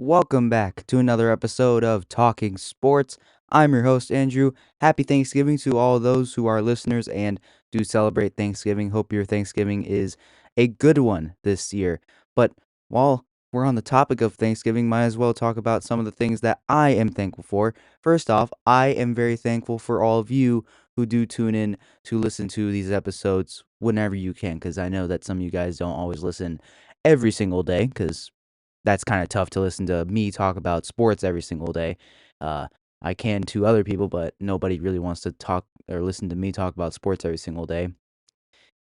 Welcome back to another episode of Talking Sports. I'm your host, Andrew. Happy Thanksgiving to all those who are listeners and do celebrate Thanksgiving. Hope your Thanksgiving is a good one this year. But while we're on the topic of Thanksgiving, might as well talk about some of the things that I am thankful for. First off, I am very thankful for all of you who do tune in to listen to these episodes whenever you can, because I know that some of you guys don't always listen every single day, because that's kind of tough to listen to me talk about sports every single day. Uh, I can to other people, but nobody really wants to talk or listen to me talk about sports every single day.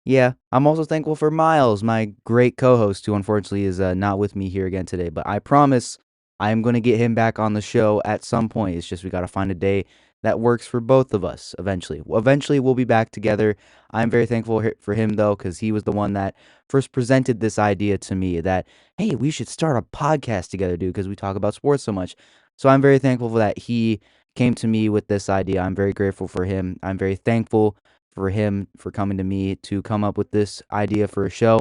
Yeah, I'm also thankful for Miles, my great co-host, who unfortunately is not with me here again today. But I promise I am going to get him back on the show at some point. It's just we got to find a day that works for both of us eventually. Eventually, we'll be back together. I'm very thankful for him, though, because he was the one that first presented this idea to me that, hey, we should start a podcast together, dude, because we talk about sports so much. So I'm very thankful for that he came to me with this idea. I'm very grateful for him. I'm very thankful for him for coming to me to come up with this idea for a show.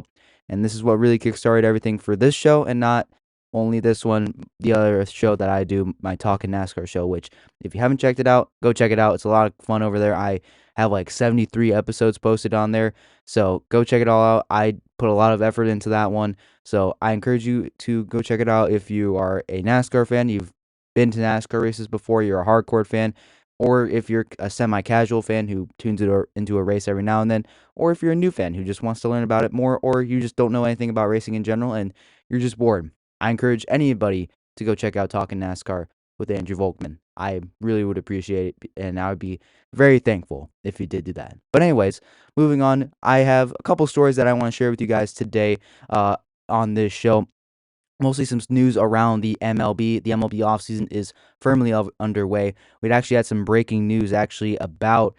And this is what really kickstarted everything for this show, and not only this one, the other show that I do, my Talkin' NASCAR show, which if you haven't checked it out, go check it out. It's a lot of fun over there. I have like 73 episodes posted on there. So go check it all out. I put a lot of effort into that one. So I encourage you to go check it out if you are a NASCAR fan, you've been to NASCAR races before, you're a hardcore fan, or if you're a semi-casual fan who tunes it into a race every now and then, or if you're a new fan who just wants to learn about it more, or you just don't know anything about racing in general and you're just bored. I encourage anybody to go check out Talking NASCAR with Andrew Volkman. I really would appreciate it, and I would be very thankful if you did do that. But anyways, moving on, I have a couple stories that I want to share with you guys today on this show. Mostly some news around the MLB. The MLB offseason is firmly underway. We'd actually had some breaking news actually about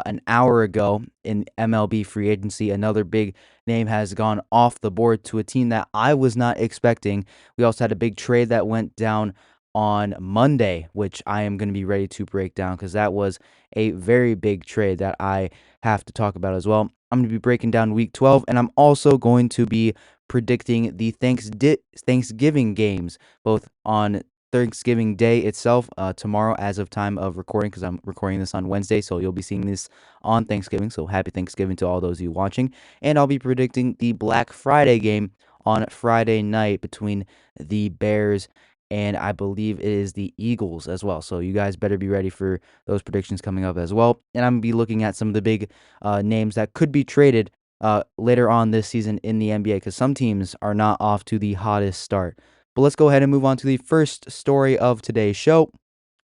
an hour ago in MLB free agency. Another big name has gone off the board to a team that I was not expecting. We also had a big trade that went down on Monday, which I am going to be ready to break down because that was a very big trade that I have to talk about as well. I'm going to be breaking down week 12, and I'm also going to be predicting the Thanksgiving games, both on Thanksgiving Day itself, tomorrow as of time of recording, because I'm recording this on Wednesday, so you'll be seeing this on Thanksgiving. So happy Thanksgiving to all those of you watching. And I'll be predicting the Black Friday game on Friday night between the Bears and I believe it is the Eagles as well. So you guys better be ready for those predictions coming up as well. And I'm going to be looking at some of the big names that could be traded later on this season in the NBA, because some teams are not off to the hottest start. But let's go ahead and move on to the first story of today's show.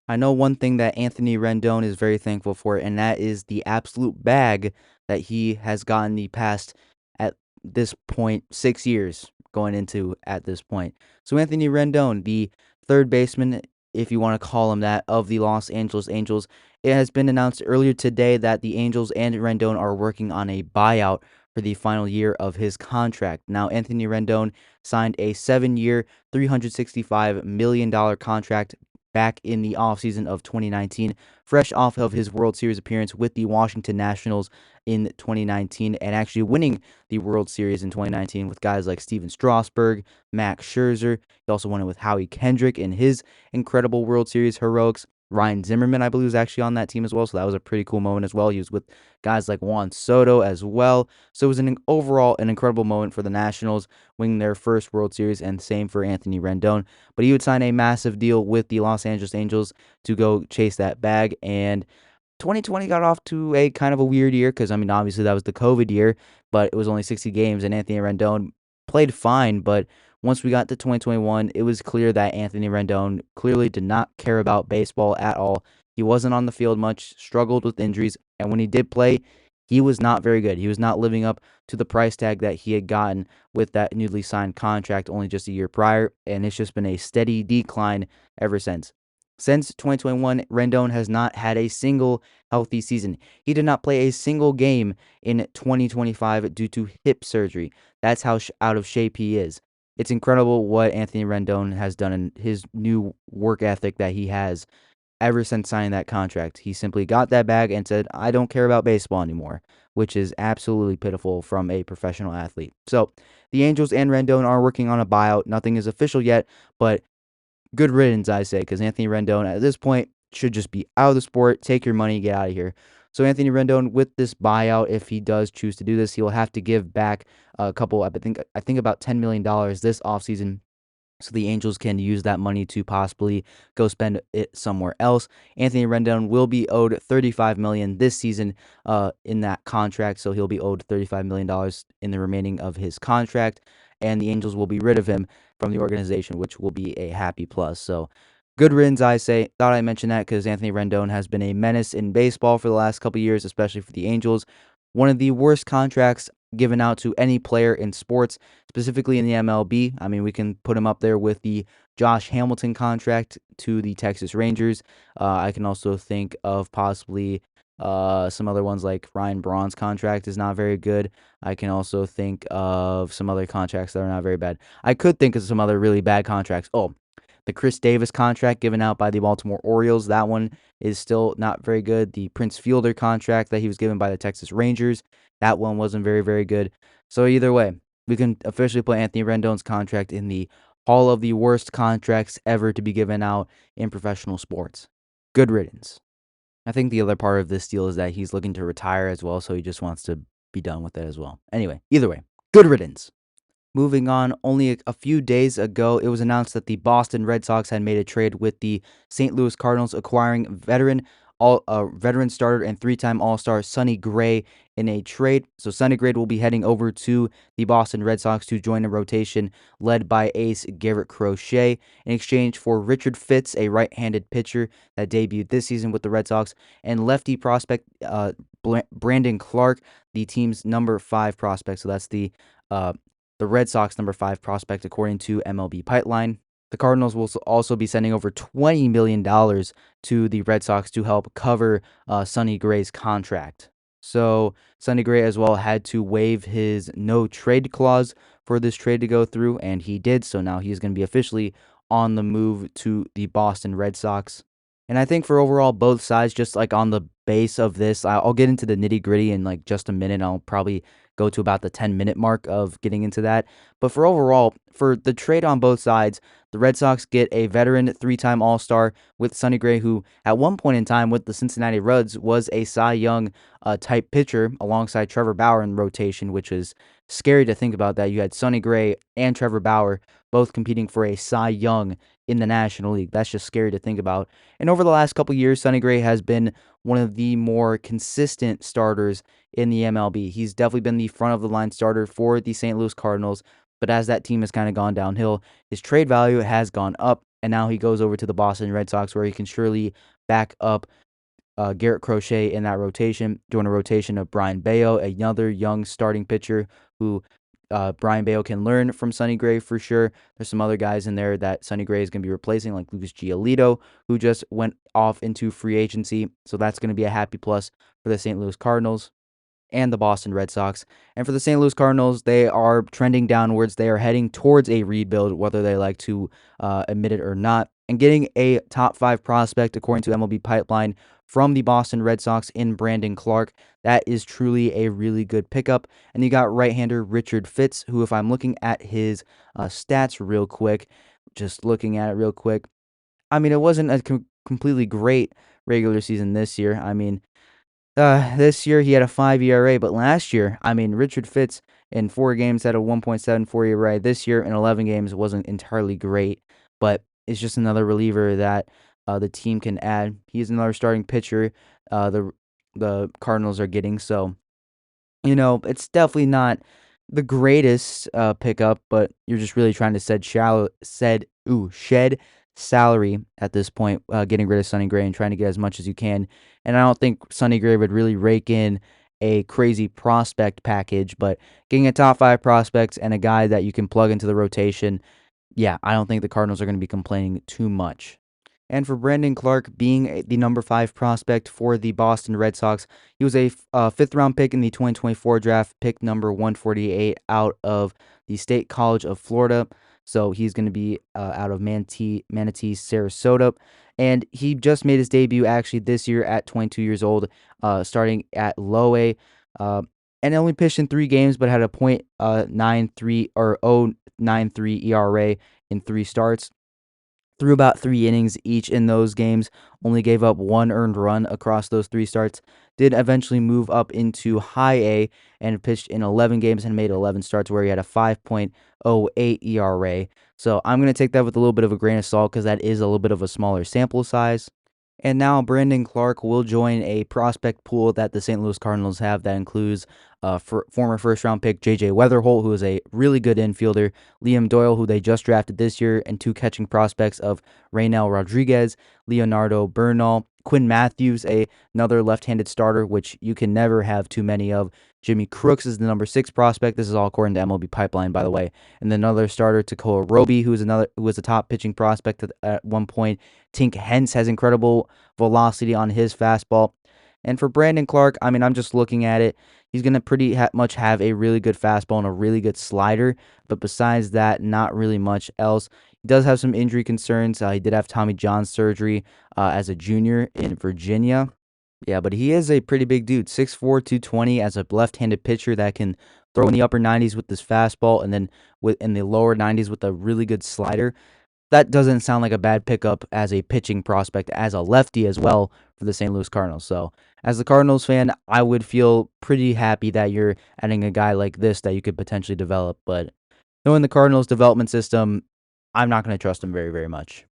I know one thing that Anthony Rendon is very thankful for, and that is the absolute bag that he has gotten the past, at this point, 6 years going into at this point. So Anthony Rendon, the third baseman, if you want to call him that, of the Los Angeles Angels, it has been announced earlier today that the Angels and Rendon are working on a buyout for the final year of his contract. Now, Anthony Rendon signed a 7-year, $365 million contract back in the offseason of 2019, fresh off of his World Series appearance with the Washington Nationals in 2019, and actually winning the World Series in 2019 with guys like Steven Strasburg, Max Scherzer. He also won it with Howie Kendrick in his incredible World Series heroics. Ryan Zimmerman, I believe, was actually on that team as well, so that was a pretty cool moment as well. He was with guys like Juan Soto as well. So it was overall an incredible moment for the Nationals, winning their first World Series, and same for Anthony Rendon. But he would sign a massive deal with the Los Angeles Angels to go chase that bag, and 2020 got off to a kind of a weird year because, I mean, obviously that was the COVID year, but it was only 60 games, and Anthony Rendon played fine. But once we got to 2021, it was clear that Anthony Rendon clearly did not care about baseball at all. He wasn't on the field much, struggled with injuries, and when he did play, he was not very good. He was not living up to the price tag that he had gotten with that newly signed contract only just a year prior, and it's just been a steady decline ever since. Since 2021, Rendon has not had a single healthy season. He did not play a single game in 2025 due to hip surgery. That's how out of shape he is. It's incredible what Anthony Rendon has done in his new work ethic that he has ever since signing that contract. He simply got that bag and said, I don't care about baseball anymore, which is absolutely pitiful from a professional athlete. So the Angels and Rendon are working on a buyout. Nothing is official yet, but good riddance, I say, because Anthony Rendon at this point should just be out of the sport. Take your money, get out of here. So Anthony Rendon, with this buyout, if he does choose to do this, he'll have to give back a couple. I think about $10 million this offseason, so the Angels can use that money to possibly go spend it somewhere else. Anthony Rendon will be owed $35 million this season in that contract, so he'll be owed $35 million in the remaining of his contract, and the Angels will be rid of him from the organization, which will be a happy plus. So good riddance, I say. Thought I mentioned that because Anthony Rendon has been a menace in baseball for the last couple years, especially for the Angels. One of the worst contracts given out to any player in sports, specifically in the MLB. I mean, we can put him up there with the Josh Hamilton contract to the Texas Rangers. I can also think of possibly some other ones like Ryan Braun's contract is not very good. I can also think of some other contracts that are not very bad. I could think of some other really bad contracts. Oh, the Chris Davis contract given out by the Baltimore Orioles, that one is still not very good. The Prince Fielder contract that he was given by the Texas Rangers, that one wasn't very, very good. So either way, we can officially put Anthony Rendon's contract in the Hall of the worst contracts ever to be given out in professional sports. Good riddance. I think the other part of this deal is that he's looking to retire as well, so he just wants to be done with it as well. Anyway, either way, good riddance. Moving on, only a few days ago, it was announced that the Boston Red Sox had made a trade with the St. Louis Cardinals, acquiring veteran starter and three-time All-Star Sonny Gray in a trade. So Sonny Gray will be heading over to the Boston Red Sox to join a rotation led by ace Garrett Crochet in exchange for Richard Fitts, a right-handed pitcher that debuted this season with the Red Sox, and lefty prospect Brandon Clark, the team's number 5 prospect. So that's the Red Sox number 5 prospect, according to MLB Pipeline. The Cardinals will also be sending over $20 million to the Red Sox to help cover Sonny Gray's contract. So Sonny Gray as well had to waive his no trade clause for this trade to go through, and he did. So now he's going to be officially on the move to the Boston Red Sox. And I think for overall both sides, just like on the base of this, I'll get into the nitty gritty in like just a minute. I'll probably go to about the 10-minute mark of getting into that. But for overall, for the trade on both sides, the Red Sox get a veteran 3-time All-Star with Sonny Gray, who at one point in time with the Cincinnati Reds was a Cy Young type pitcher alongside Trevor Bauer in rotation, which is scary to think about that. You had Sonny Gray and Trevor Bauer both competing for a Cy Young in the National League. That's just scary to think about. And over the last couple years, Sonny Gray has been one of the more consistent starters in the MLB. He's definitely been the front of the line starter for the St. Louis Cardinals, but as that team has kind of gone downhill, his trade value has gone up, and now he goes over to the Boston Red Sox, where he can surely back up Garrett Crochet in that rotation, doing a rotation of Brian Bayo, another young starting pitcher who Brian Bayo can learn from Sonny Gray for sure. There's some other guys in there that Sonny Gray is going to be replacing, like Lucas Giolito, who just went off into free agency. So that's going to be a happy plus for the St. Louis Cardinals and the Boston Red Sox. And for the St. Louis Cardinals, they are trending downwards. They are heading towards a rebuild, whether they like to admit it or not. And getting a top 5 prospect, according to MLB Pipeline, from the Boston Red Sox in Brandon Clark, that is truly a really good pickup. And you got right-hander Richard Fitts, who, if I'm looking at his stats real quick, just looking at it real quick, I mean, it wasn't a completely great regular season this year. I mean, this year he had a 5 ERA, but last year, I mean, Richard Fitts in 4 games had a 1.74 ERA. This year in 11 games wasn't entirely great, but it's just another reliever that the team can add. He's another starting pitcher the Cardinals are getting, so it's definitely not the greatest pickup, but you're just really trying to shed salary at this point, getting rid of Sonny Gray and trying to get as much as you can. And I don't think Sonny Gray would really rake in a crazy prospect package, but getting a top 5 prospect and a guy that you can plug into the rotation, yeah, I don't think the Cardinals are going to be complaining too much. And for Brandon Clark being the number 5 prospect for the Boston Red Sox, he was a 5th-round pick in the 2024 draft, pick number 148 out of the State College of Florida. So he's going to be out of Manatee, Sarasota. And he just made his debut actually this year at 22 years old, starting at low A. And only pitched in 3 games, but had a .93 or .093 ERA in 3 starts. threw about 3 innings each in those games, only gave up 1 earned run across those 3 starts, did eventually move up into high A and pitched in 11 games and made 11 starts where he had a 5.08 ERA. So I'm going to take that with a little bit of a grain of salt because that is a little bit of a smaller sample size. And now Brandon Clark will join a prospect pool that the St. Louis Cardinals have that includes former first-round pick J.J. Weatherholt, who is a really good infielder, Liam Doyle, who they just drafted this year, and 2 catching prospects of Reynel Rodriguez, Leonardo Bernal, Quinn Matthews, another left-handed starter, which you can never have too many of. Jimmy Crooks is the number 6 prospect. This is all according to MLB Pipeline, by the way. And then another starter, Tekoa Roby, who was a top pitching prospect at one point. Tink Hence has incredible velocity on his fastball. And for Brandon Clark, I mean, I'm just looking at it. He's going to pretty much have a really good fastball and a really good slider. But besides that, not really much else. He does have some injury concerns. He did have Tommy John surgery as a junior in Virginia. Yeah, but he is a pretty big dude, 6'4", 220 as a left-handed pitcher that can throw in the upper 90s with this fastball and then in the lower 90s with a really good slider. That doesn't sound like a bad pickup as a pitching prospect, as a lefty as well for the St. Louis Cardinals. So, as a Cardinals fan, I would feel pretty happy that you're adding a guy like this that you could potentially develop. But knowing the Cardinals' development system, I'm not going to trust him very, very much.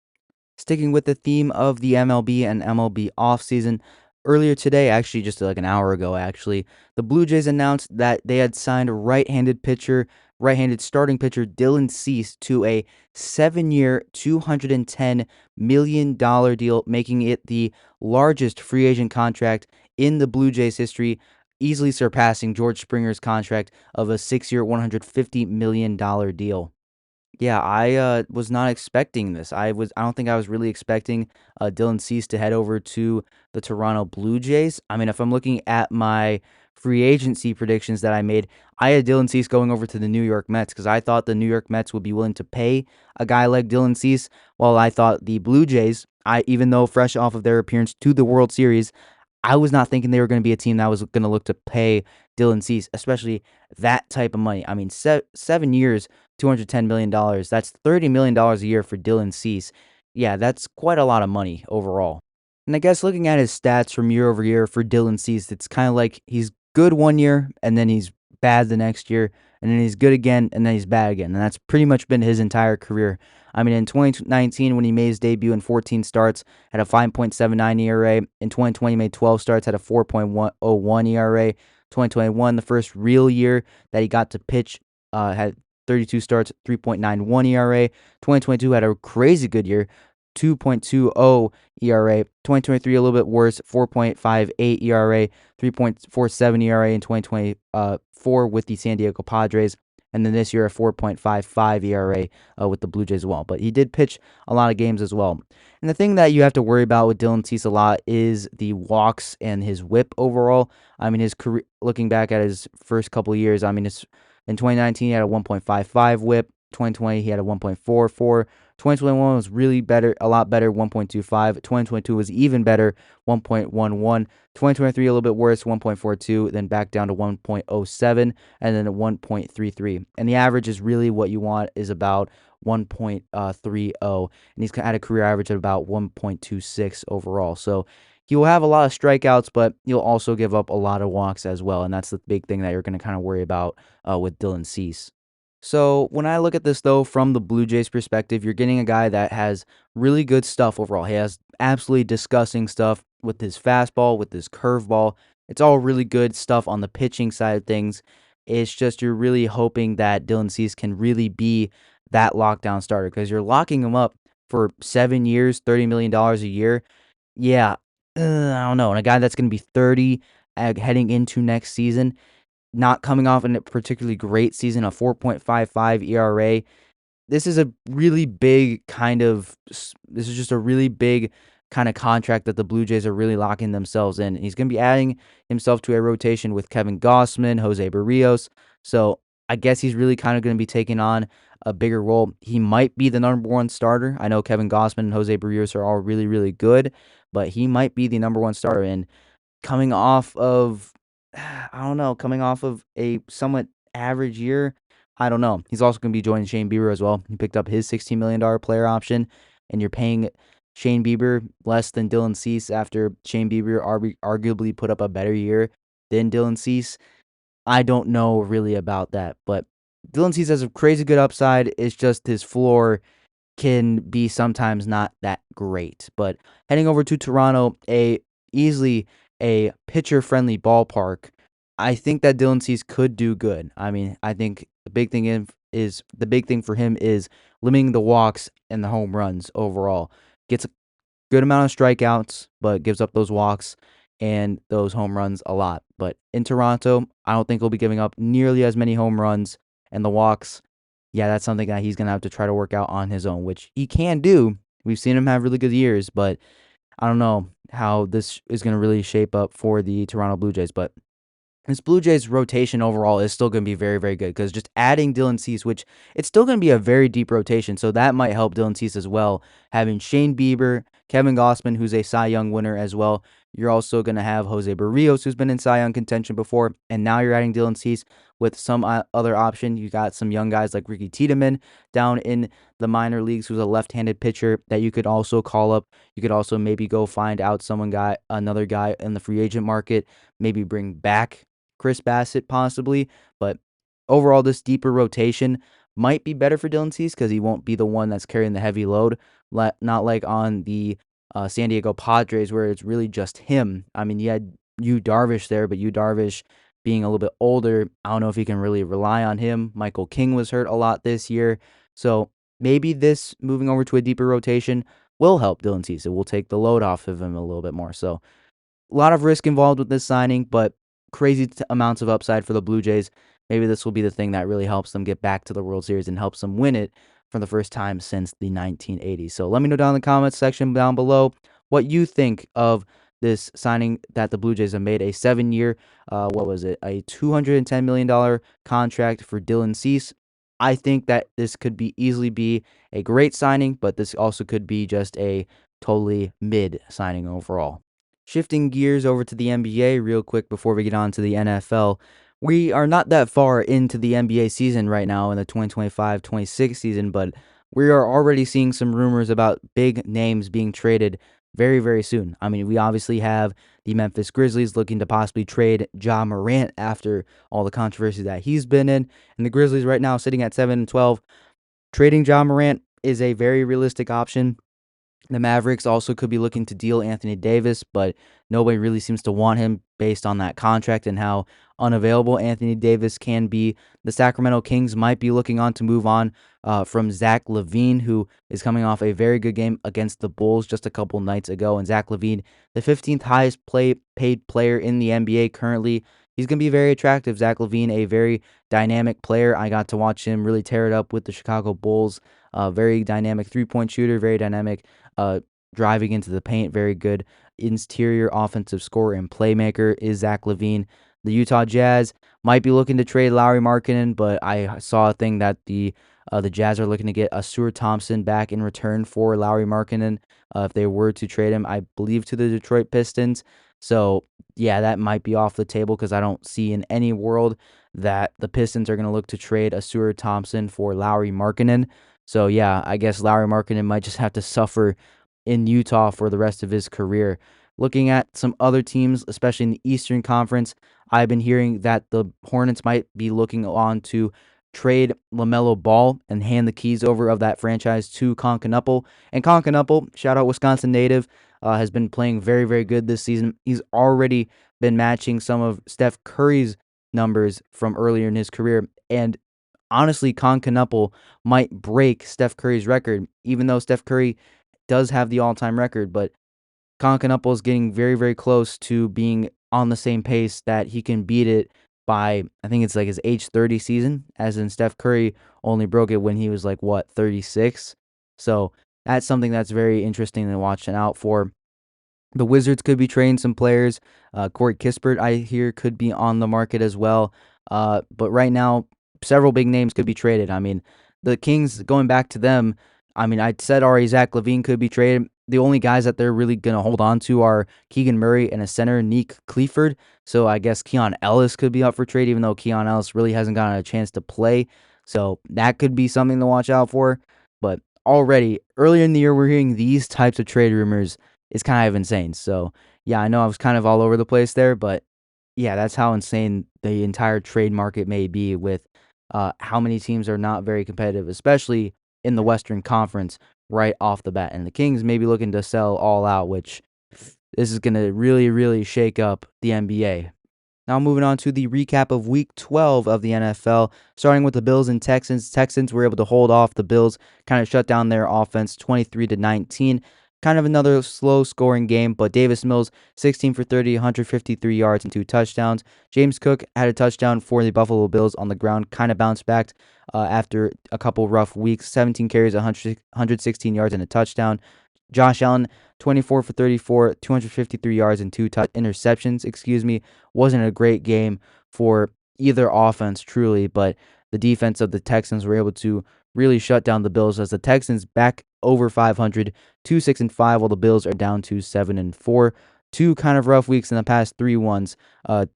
Sticking with the theme of the MLB and MLB offseason, earlier today, actually just like an hour ago, the Blue Jays announced that they had signed right-handed starting pitcher Dylan Cease to a 7-year, $210 million deal, making it the largest free agent contract in the Blue Jays history, easily surpassing George Springer's contract of a 6-year, $150 million deal. Yeah, I was not expecting this. I don't think I was really expecting Dylan Cease to head over to the Toronto Blue Jays. I mean, if I'm looking at my free agency predictions that I made, I had Dylan Cease going over to the New York Mets because I thought the New York Mets would be willing to pay a guy like Dylan Cease, while I thought the Blue Jays, even though fresh off of their appearance to the World Series, I was not thinking they were going to be a team that was going to look to pay Dylan Cease, especially that type of money. I mean, 7 years, $210 million. That's $30 million a year for Dylan Cease. Yeah, that's quite a lot of money overall. And I guess looking at his stats from year over year for Dylan Cease, it's kind of like he's good one year and then he's bad the next year, and then he's good again and then he's bad again. And that's pretty much been his entire career. I mean, in 2019, when he made his debut in 14 starts, had a 5.79 ERA. In 2020, made 12 starts, had a 4.01 ERA. 2021, the first real year that he got to pitch, had 32 starts, 3.91 ERA. 2022 had a crazy good year, 2.20 ERA. 2023 a little bit worse, 4.58 ERA, 3.47 ERA in 2024 with the San Diego Padres. And then this year, a 4.55 ERA with the Blue Jays as well. But he did pitch a lot of games as well. And the thing that you have to worry about with Dylan Cease a lot is the walks and his whip overall. I mean, his career, looking back at his first couple of years, I mean, in 2019, he had a 1.55 whip. 2020, he had a 1.44. 2021 was really better, a lot better, 1.25. 2022 was even better, 1.11. 2023 a little bit worse, 1.42, then back down to 1.07, and then a 1.33. And the average is really what you want, is about 1.30, and he's had a career average of about 1.26 overall. So he will have a lot of strikeouts, but he'll also give up a lot of walks as well, and that's the big thing that you're going to kind of worry about with Dylan Cease. So when I look at this, though, from the Blue Jays perspective, you're getting a guy that has really good stuff overall. He has absolutely disgusting stuff with his fastball, with his curveball. It's all really good stuff on the pitching side of things. It's just you're really hoping that Dylan Cease can really be that lockdown starter because you're locking him up for 7 years, $30 million a year. Yeah, I don't know. And a guy that's going to be 30 heading into next season, not coming off a particularly great season, a 4.55 ERA. This is a really big this is just a really big kind of contract that the Blue Jays are really locking themselves in. He's going to be adding himself to a rotation with Kevin Gossman, Jose Barrios. So I guess he's really kind of going to be taking on a bigger role. He might be the number one starter. I know Kevin Gossman and Jose Barrios are all really, really good, but he might be the number one starter. And coming off of, I don't know, coming off of a somewhat average year, I don't know. He's also going to be joining Shane Bieber as well. He picked up his $16 million player option. and you're paying Shane Bieber less than Dylan Cease after Shane Bieber arguably put up a better year than Dylan Cease, I don't know really about that. But Dylan Cease has a crazy good upside. It's just his floor can be sometimes not that great. But heading over to Toronto, easily a pitcher-friendly ballpark. I think that Dylan Cease could do good. I mean, I think the big thing for him is limiting the walks and the home runs overall. Gets a good amount of strikeouts, but gives up those walks and those home runs a lot. But in Toronto, I don't think he'll be giving up nearly as many home runs and the walks. Yeah, that's something that he's going to have to try to work out on his own, which he can do. We've seen him have really good years, but I don't know how this is going to really shape up for the Toronto Blue Jays. But this Blue Jays rotation overall is still going to be very, very good because just adding Dylan Cease, which it's still going to be a very deep rotation, so that might help Dylan Cease as well. Having Shane Bieber, Kevin Gausman, who's a Cy Young winner as well. You're also going to have Jose Barrios, who's been in Cy Young contention before, and now you're adding Dylan Cease with some other option. You got some young guys like Ricky Tiedemann down in the minor leagues, who's a left-handed pitcher that you could also call up. You could also maybe go find out another guy in the free agent market, maybe bring back Chris Bassett possibly, but overall this deeper rotation might be better for Dylan Cease because he won't be the one that's carrying the heavy load, not like on the San Diego Padres where it's really just him. I mean, you had Yu Darvish there, but Yu Darvish being a little bit older, I don't know if you can really rely on him. Michael King was hurt a lot this year, so maybe this moving over to a deeper rotation will help Dylan Cease. It will take the load off of him a little bit more. So a lot of risk involved with this signing, but crazy amounts of upside for the Blue Jays. Maybe this will be the thing that really helps them get back to the World Series and helps them win it for the first time since the 1980s. So let me know down in the comments section down below what you think of this signing that the Blue Jays have made. A 7-year, what was it, a $210 million contract for Dylan Cease. I think that this could easily be a great signing, but this also could be just a totally mid signing overall. Shifting gears over to the NBA real quick before we get on to the NFL. We are not that far into the NBA season right now in the 2025-26 season, but we are already seeing some rumors about big names being traded very, very soon. I mean, we obviously have the Memphis Grizzlies looking to possibly trade Ja Morant after all the controversy that he's been in, and the Grizzlies right now sitting at 7-12. Trading Ja Morant is a very realistic option. The Mavericks also could be looking to deal Anthony Davis, but nobody really seems to want him based on that contract and how unavailable Anthony Davis can be. The Sacramento Kings might be looking on to move on from Zach LaVine, who is coming off a very good game against the Bulls just a couple nights ago. And Zach LaVine, the 15th highest paid player in the NBA currently. He's going to be very attractive. Zach LaVine, a very dynamic player. I got to watch him really tear it up with the Chicago Bulls. Very dynamic three-point shooter, very dynamic driving into the paint, very good interior offensive scorer and playmaker is Zach LaVine. The Utah Jazz might be looking to trade Lauri Markkanen, but I saw a thing that the Jazz are looking to get Ausar Thompson back in return for Lauri Markkanen if they were to trade him, I believe, to the Detroit Pistons. So, yeah, that might be off the table because I don't see in any world that the Pistons are going to look to trade Ausar Thompson for Lauri Markkanen. So, yeah, I guess Lauri Markkanen might just have to suffer in Utah for the rest of his career. Looking at some other teams, especially in the Eastern Conference, I've been hearing that the Hornets might be looking on to trade LaMelo Ball and hand the keys over of that franchise to Concanupple. And Concanupple, shout out Wisconsin native, has been playing very, very good this season. He's already been matching some of Steph Curry's numbers from earlier in his career. And honestly, Concanupple might break Steph Curry's record, even though Steph Curry does have the all-time record, but Concanupple is getting very, very close to being on the same pace that he can beat it by, I think it's like his age 30 season, as in Steph Curry only broke it when he was like, 36? So that's something that's very interesting to watch and out for. The Wizards could be trading some players. Corey Kispert, I hear, could be on the market as well. But right now, several big names could be traded. I mean, the Kings, going back to them, I mean, I said already Zach LaVine could be traded. The only guys that they're really going to hold on to are Keegan Murray and a center, Nick Clifford. So I guess Keon Ellis could be up for trade, even though Keon Ellis really hasn't gotten a chance to play. So that could be something to watch out for. But already earlier in the year we're hearing these types of trade rumors is kind of insane. So yeah, I know I was kind of all over the place there, but yeah, that's how insane the entire trade market may be with how many teams are not very competitive, especially in the Western Conference right off the bat. And the Kings may be looking to sell all out, which this is going to really, really shake up the NBA. Now moving on to the recap of Week 12 of the NFL, starting with the Bills and Texans. Texans were able to hold off the Bills, kind of shut down their offense 23-19. Kind of another slow scoring game, but Davis Mills 16 for 30, 153 yards and 2 touchdowns. James Cook had a touchdown for the Buffalo Bills on the ground, kind of bounced back after a couple rough weeks. 17 carries, 116 yards and a touchdown. Josh Allen, 24 for 34, 253 yards and 2 interceptions, wasn't a great game for either offense, truly, but the defense of the Texans were able to really shut down the Bills as the Texans back over 500, 2-6-5, while the Bills are down to 7-4. Two kind of rough weeks in the past 3 ones,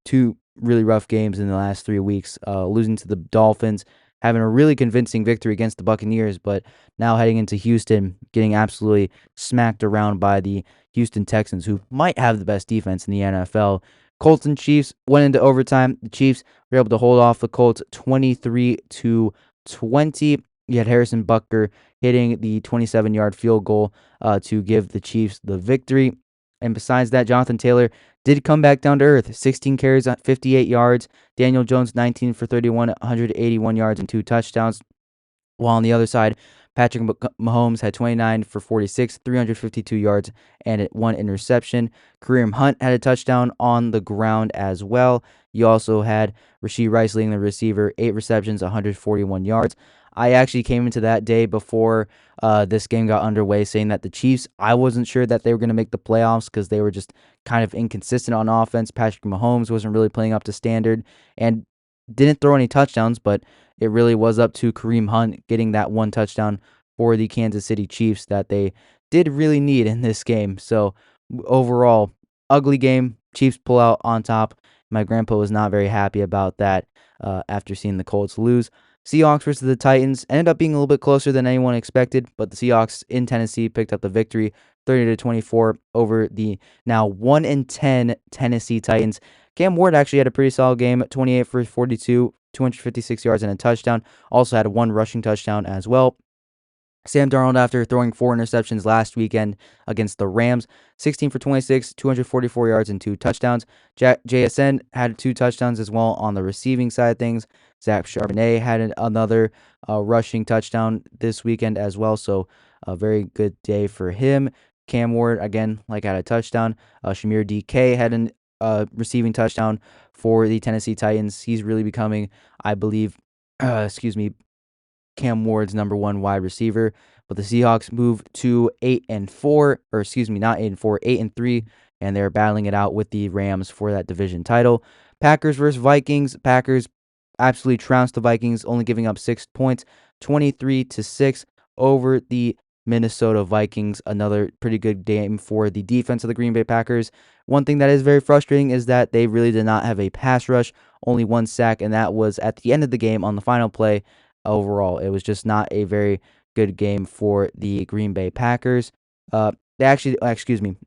two really rough games in the last 3 weeks, losing to the Dolphins, having a really convincing victory against the Buccaneers, but now heading into Houston, getting absolutely smacked around by the Houston Texans, who might have the best defense in the NFL. Colts and Chiefs went into overtime. The Chiefs were able to hold off the Colts 23-20. You had Harrison Butker hitting the 27-yard field goal to give the Chiefs the victory. And besides that, Jonathan Taylor did come back down to earth. 16 carries, 58 yards. Daniel Jones, 19 for 31, 181 yards and 2 touchdowns. While on the other side, Patrick Mahomes had 29 for 46, 352 yards, and 1 interception. Kareem Hunt had a touchdown on the ground as well. You also had Rashee Rice leading the receiver, 8 receptions, 141 yards. I actually came into that day before this game got underway saying that the Chiefs, I wasn't sure that they were going to make the playoffs because they were just kind of inconsistent on offense. Patrick Mahomes wasn't really playing up to standard and didn't throw any touchdowns, but it really was up to Kareem Hunt getting that 1 touchdown for the Kansas City Chiefs that they did really need in this game. So overall, ugly game. Chiefs pull out on top. My grandpa was not very happy about that after seeing the Colts lose. Seahawks versus the Titans ended up being a little bit closer than anyone expected, but the Seahawks in Tennessee picked up the victory 30-24 over the now 1-10 Tennessee Titans. Cam Ward actually had a pretty solid game, 28 for 42, 256 yards and a touchdown. Also had 1 rushing touchdown as well. Sam Darnold, after throwing 4 interceptions last weekend against the Rams, 16 for 26, 244 yards and 2 touchdowns. JSN had 2 touchdowns as well on the receiving side of things. Zach Charbonnet had another rushing touchdown this weekend as well, so a very good day for him. Cam Ward, again, had a touchdown. Shamir DK had a receiving touchdown for the Tennessee Titans. He's really becoming, I believe, Cam Ward's number 1 wide receiver. But the Seahawks move to 8-4, not 8-4, 8-3, and they're battling it out with the Rams for that division title. Packers versus Vikings. Packers absolutely trounced the Vikings, only giving up 6 points, 23-6 over the Minnesota Vikings. Another pretty good game for the defense of the Green Bay Packers. One thing that is very frustrating is that they really did not have a pass rush, only 1 sack, and that was at the end of the game on the final play. Overall, it was just not a very good game for the Green Bay Packers. They actually, I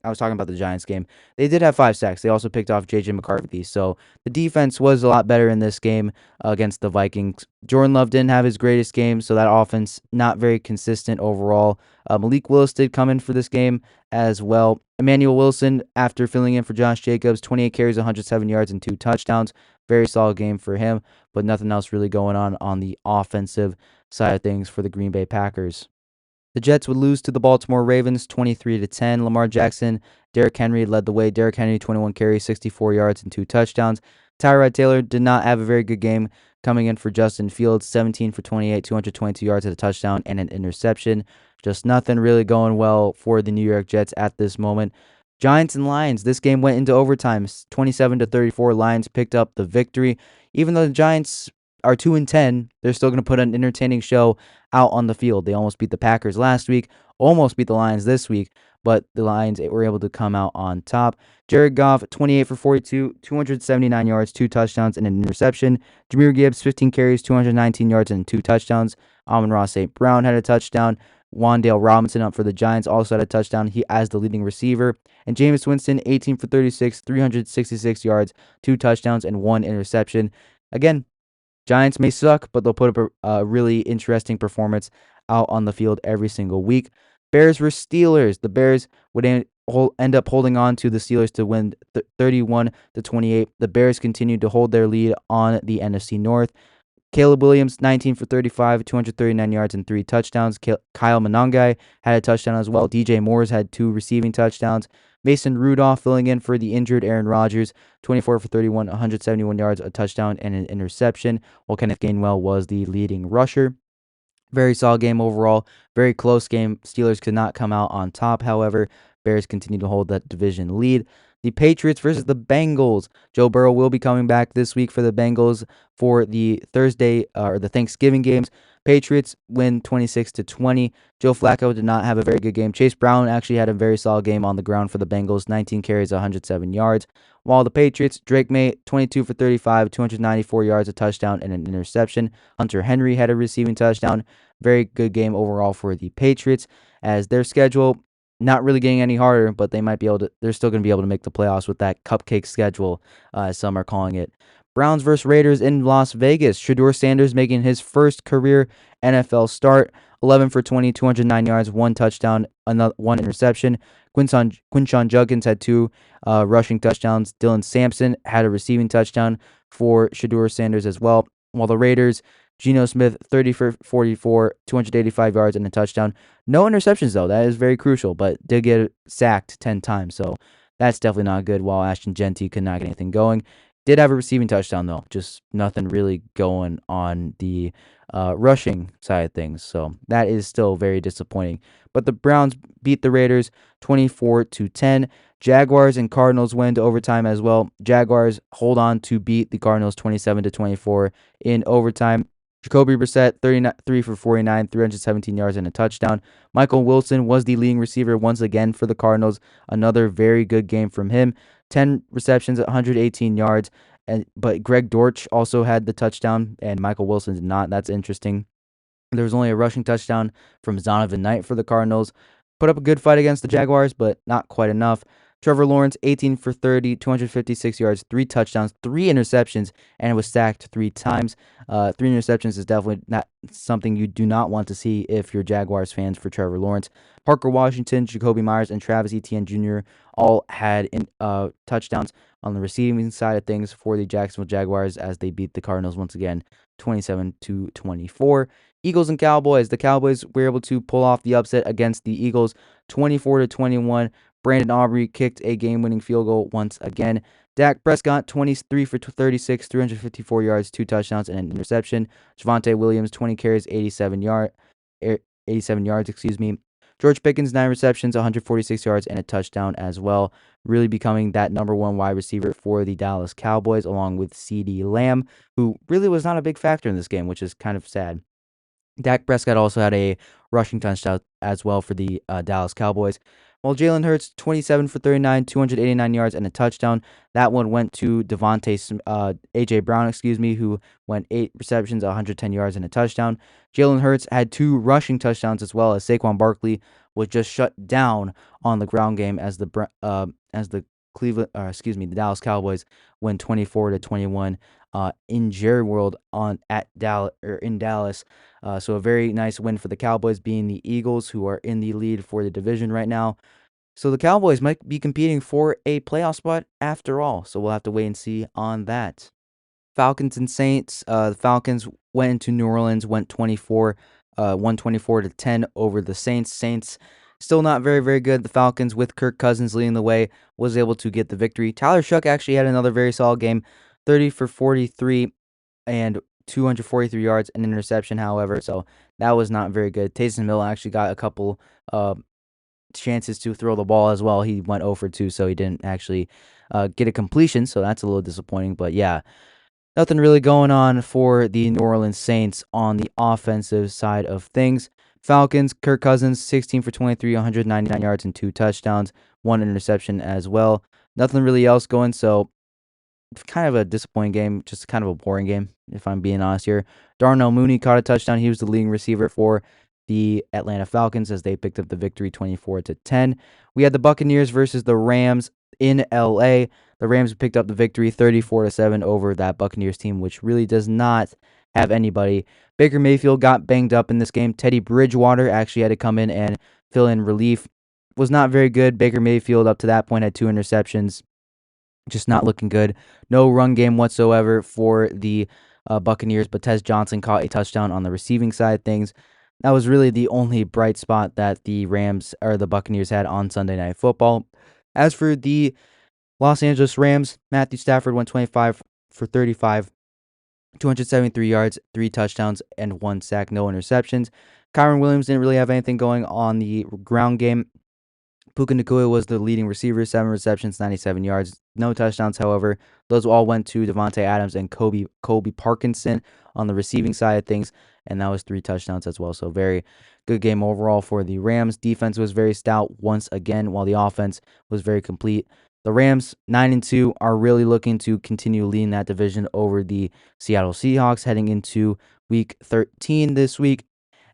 was talking about the Giants game. They did have 5 sacks. They also picked off J.J. McCarthy. So the defense was a lot better in this game against the Vikings. Jordan Love didn't have his greatest game, so that offense not very consistent overall. Malik Willis did come in for this game as well. Emmanuel Wilson, after filling in for Josh Jacobs, 28 carries, 107 yards, and 2 touchdowns. Very solid game for him, but nothing else really going on the offensive side of things for the Green Bay Packers. The Jets would lose to the Baltimore Ravens 23-10. Lamar Jackson, Derrick Henry led the way. Derrick Henry, 21 carries, 64 yards, and 2 touchdowns. Tyrod Taylor did not have a very good game, coming in for Justin Fields, 17 for 28, 222 yards, and a touchdown and an interception. Just nothing really going well for the New York Jets at this moment. Giants and Lions. This game went into overtime. 27-34. Lions picked up the victory. Even though the Giants are 2-10, they're still going to put an entertaining show out on the field. They almost beat the Packers last week, almost beat the Lions this week, but the Lions were able to come out on top. Jared Goff, 28 for 42, 279 yards, 2 touchdowns, and an interception. Jahmyr Gibbs, 15 carries, 219 yards, and 2 touchdowns. Amon-Ra St. Brown had a touchdown. Wandale Robinson up for the Giants also had a touchdown. He as the leading receiver. And Jameis Winston, 18 for 36, 366 yards, 2 touchdowns, and 1 interception. Again, Giants may suck, but they'll put up a really interesting performance out on the field every single week. Bears vs. Steelers. The Bears would end up holding on to the Steelers to win 31-28. The Bears continued to hold their lead on the NFC North. Caleb Williams, 19 for 35, 239 yards, and 3 touchdowns. Kyle Monangai had a touchdown as well. DJ Moores had 2 receiving touchdowns. Mason Rudolph filling in for the injured Aaron Rodgers, 24 for 31, 171 yards, a touchdown, and an interception, while Kenneth Gainwell was the leading rusher. Very solid game overall. Very close game. Steelers could not come out on top, however. Bears continue to hold that division lead. The Patriots versus the Bengals. Joe Burrow will be coming back this week for the Bengals for the Thursday or the Thanksgiving games. Patriots win 26-20. Joe Flacco did not have a very good game. Chase Brown actually had a very solid game on the ground for the Bengals, 19 carries, 107 yards. While the Patriots, Drake May, 22 for 35, 294 yards, a touchdown, and an interception. Hunter Henry had a receiving touchdown. Very good game overall for the Patriots, as their schedule not really getting any harder, but they're still going to be able to make the playoffs with that cupcake schedule, as some are calling it. Browns versus Raiders in Las Vegas. Shedeur Sanders making his first career NFL start. 11 for 20, 209 yards, 1 touchdown, 1 interception. Quinshon Judkins had 2 rushing touchdowns. Dylan Sampson had a receiving touchdown for Shedeur Sanders as well. While the Raiders, Geno Smith, 30 for 44, 285 yards, and a touchdown. No interceptions, though. That is very crucial, but did get sacked 10 times, so that's definitely not good, while Ashton Jeanty could not get anything going. Did have a receiving touchdown, though. Just nothing really going on the rushing side of things, so that is still very disappointing. But the Browns beat the Raiders 24-10. Jaguars and Cardinals win to overtime as well. Jaguars hold on to beat the Cardinals 27-24 in overtime. Jacoby Brissett, 33 for 49, 317 yards, and a touchdown. Michael Wilson was the leading receiver once again for the Cardinals. Another very good game from him. 10 receptions, 118 yards. But Greg Dortch also had the touchdown, and Michael Wilson did not. That's interesting. There was only a rushing touchdown from Zonovan Knight for the Cardinals. Put up a good fight against the Jaguars, but not quite enough. Trevor Lawrence, 18 for 30, 256 yards, 3 touchdowns, 3 interceptions, and was sacked 3 times. 3 interceptions is definitely not something you do not want to see if you're Jaguars fans for Trevor Lawrence. Parker Washington, Jacoby Myers, and Travis Etienne Jr. all had touchdowns on the receiving side of things for the Jacksonville Jaguars as they beat the Cardinals once again, 27-24. Eagles and Cowboys. The Cowboys were able to pull off the upset against the Eagles, 24-21. Brandon Aubrey kicked a game-winning field goal once again. Dak Prescott, 23 for 36, 354 yards, 2 touchdowns, and an interception. Javonte Williams, 20 carries, 87 yards. George Pickens, 9 receptions, 146 yards, and a touchdown as well. Really becoming that number 1 wide receiver for the Dallas Cowboys, along with CeeDee Lamb, who really was not a big factor in this game, which is kind of sad. Dak Prescott also had a rushing touchdown as well for the Dallas Cowboys. While Jalen Hurts, 27 for 39, 289 yards, and a touchdown. That one went to A.J. Brown, who went 8 receptions, 110 yards, and a touchdown. Jalen Hurts had 2 rushing touchdowns as well, as Saquon Barkley was just shut down on the ground game as the Dallas Cowboys win 24-21 in Jerry World in Dallas. So a very nice win for the Cowboys, being the Eagles, who are in the lead for the division right now. So the Cowboys might be competing for a playoff spot after all. So we'll have to wait and see on that. Falcons and Saints. The Falcons went into New Orleans, went 124-10 over the Saints. Saints still not very, very good. The Falcons, with Kirk Cousins leading the way, was able to get the victory. Tyler Shough actually had another very solid game, 30 for 43 and 243 yards, and an interception, however, so that was not very good. Taysom Hill actually got a couple chances to throw the ball as well. He went 0 for 2, so he didn't actually get a completion, so that's a little disappointing. But yeah, nothing really going on for the New Orleans Saints on the offensive side of things. Falcons, Kirk Cousins, 16 for 23, 199 yards, and 2 touchdowns, 1 interception as well. Nothing really else going, so kind of a disappointing game, just kind of a boring game, if I'm being honest here. Darnell Mooney caught a touchdown. He was the leading receiver for the Atlanta Falcons as they picked up the victory 24-10. We had the Buccaneers versus the Rams in LA. The Rams picked up the victory 34-7 over that Buccaneers team, which really does not have anybody. Baker Mayfield got banged up in this game. Teddy Bridgewater actually had to come in and fill in relief. Was not very good. Baker Mayfield up to that point had 2 interceptions. Just not looking good. No run game whatsoever for the Buccaneers, but Tez Johnson caught a touchdown on the receiving side of things. That was really the only bright spot that the Rams or the Buccaneers had on Sunday Night Football. As for the Los Angeles Rams, Matthew Stafford went 25 for 35, 273 yards, 3 touchdowns, and 1 sack, no interceptions. Kyren Williams didn't really have anything going on the ground game. Puka Nacua was the leading receiver, 7 receptions, 97 yards, no touchdowns, however. Those all went to Devontae Adams and Colby Parkinson on the receiving side of things, and that was 3 touchdowns as well. So very good game overall for the Rams. Defense was very stout once again, while the offense was very complete. The Rams, 9-2, are really looking to continue leading that division over the Seattle Seahawks heading into Week 13 this week.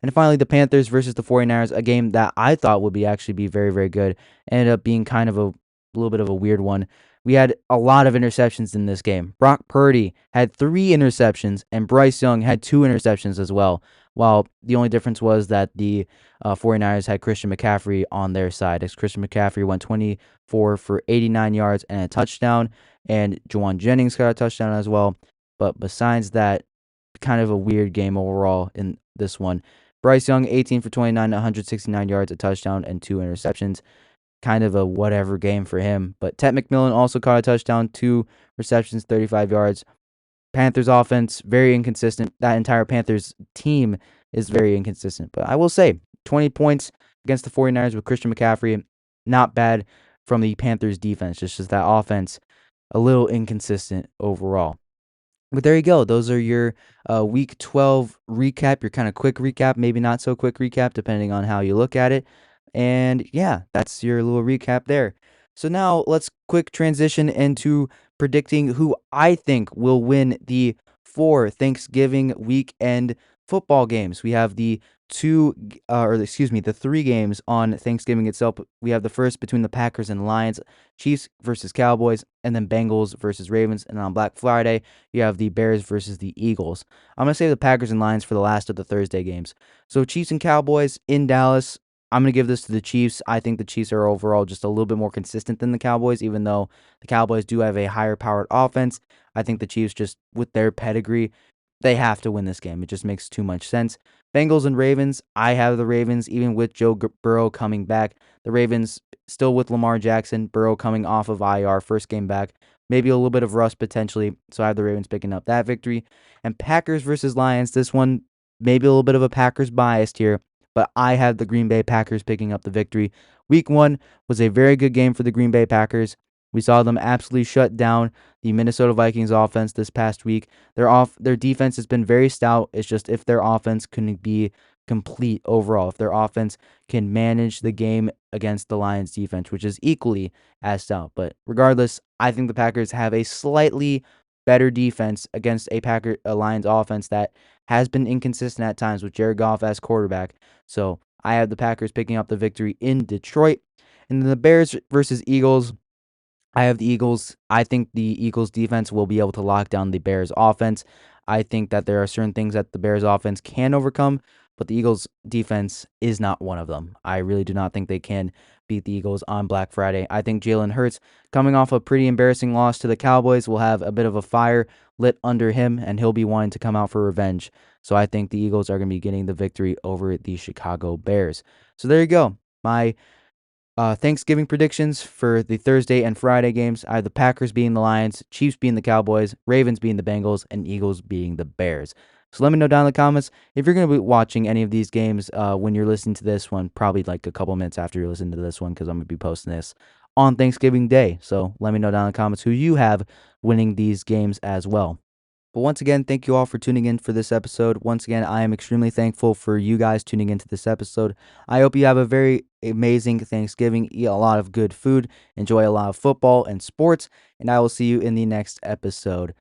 And finally, the Panthers versus the 49ers, a game that I thought would actually be very, very good. Ended up being kind of a little bit of a weird one. We had a lot of interceptions in this game. Brock Purdy had 3 interceptions, and Bryce Young had 2 interceptions as well. While the only difference was that the 49ers had Christian McCaffrey on their side, as Christian McCaffrey went 24 for 89 yards and a touchdown, and Juwan Jennings got a touchdown as well. But besides that, kind of a weird game overall in this one. Bryce Young, 18 for 29, 169 yards, a touchdown, and 2 interceptions. Kind of a whatever game for him. But Ted McMillan also caught a touchdown, 2 receptions, 35 yards. Panthers offense, very inconsistent. That entire Panthers team is very inconsistent. But I will say, 20 points against the 49ers with Christian McCaffrey, not bad from the Panthers defense. Just that offense, a little inconsistent overall. But there you go. Those are your Week 12 recap, your kind of quick recap, maybe not so quick recap, depending on how you look at it. And yeah, that's your little recap there. So now let's quick transition into predicting who I think will win the 4 Thanksgiving weekend football games. We have the 3 games on Thanksgiving itself. We have the first between the Packers and Lions, Chiefs versus Cowboys, and then Bengals versus Ravens. And on Black Friday, you have the Bears versus the Eagles. I'm going to save the Packers and Lions for the last of the Thursday games. So Chiefs and Cowboys in Dallas. I'm going to give this to the Chiefs. I think the Chiefs are overall just a little bit more consistent than the Cowboys, even though the Cowboys do have a higher powered offense. I think the Chiefs, just with their pedigree, they have to win this game. It just makes too much sense. Bengals and Ravens, I have the Ravens, even with Joe Burrow coming back. The Ravens still with Lamar Jackson, Burrow coming off of IR, first game back. Maybe a little bit of rust potentially, so I have the Ravens picking up that victory. And Packers versus Lions, this one, maybe a little bit of a Packers biased here, but I have the Green Bay Packers picking up the victory. Week 1 was a very good game for the Green Bay Packers. We saw them absolutely shut down the Minnesota Vikings offense this past week. Their defense has been very stout. It's just if their offense can be complete overall, if their offense can manage the game against the Lions defense, which is equally as stout. But regardless, I think the Packers have a slightly better defense against a Lions offense that has been inconsistent at times with Jared Goff as quarterback. So I have the Packers picking up the victory in Detroit. And then the Bears versus Eagles, I have the Eagles. I think the Eagles defense will be able to lock down the Bears offense. I think that there are certain things that the Bears offense can overcome, but the Eagles defense is not one of them. I really do not think they can beat the Eagles on Black Friday. I think Jalen Hurts, coming off a pretty embarrassing loss to the Cowboys, will have a bit of a fire lit under him, and he'll be wanting to come out for revenge. So I think the Eagles are going to be getting the victory over the Chicago Bears. So there you go. My Thanksgiving predictions for the Thursday and Friday games. I have the Packers beating the Lions, Chiefs beating the Cowboys, Ravens beating the Bengals, and Eagles beating the Bears. So let me know down in the comments if you're going to be watching any of these games when you're listening to this one, probably like a couple minutes after you're listening to this one, because I'm going to be posting this on Thanksgiving Day. So let me know down in the comments who you have winning these games as well. But once again, thank you all for tuning in for this episode. Once again, I am extremely thankful for you guys tuning into this episode. I hope you have a very amazing Thanksgiving, eat a lot of good food, enjoy a lot of football and sports, and I will see you in the next episode.